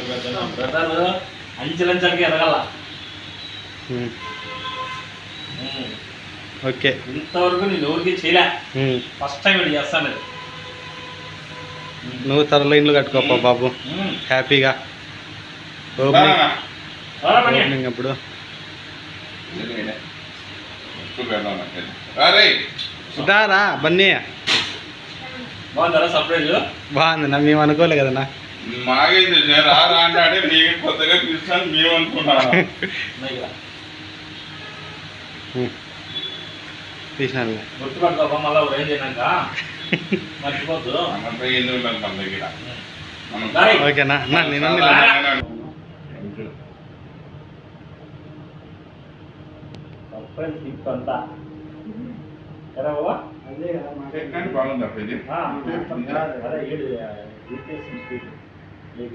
Brother అంచెలంచెలకి ఎదగల. Okay, ఇంతవరకు నేను ఎవరికి చేయలే, ఫస్ట్ టైం ఇది చేస్తాను. నువ్వు త్వరలో ఇండ్లు కట్టుకోపా బాబు హ్యాపీగా. ఓపెనింగ్ అప్పుడు రా బన్నీ. బాగుందా సర్ప్రైజ్? బాగుందన్నా, మేము అనుకోలే కదన్నా. మాకేంది రారా అంటే నీకు కొత్తగా పిలుస్తాను మేము అనుకున్నాను. తీసినాను గుర్తుపడతావా మళ్ళీ రేంజ్ అయినాక మర్చిపోద్దు. ఎందుకు మన దగ్గర ఓకేనా అన్నా, నేను సర్ప్రైజ్ గిఫ్ట్ అంతా ఎలా బాబా? బాగుంది అదే ఏడు రీప్లేస్మెంట్ స్పీడ్ లేక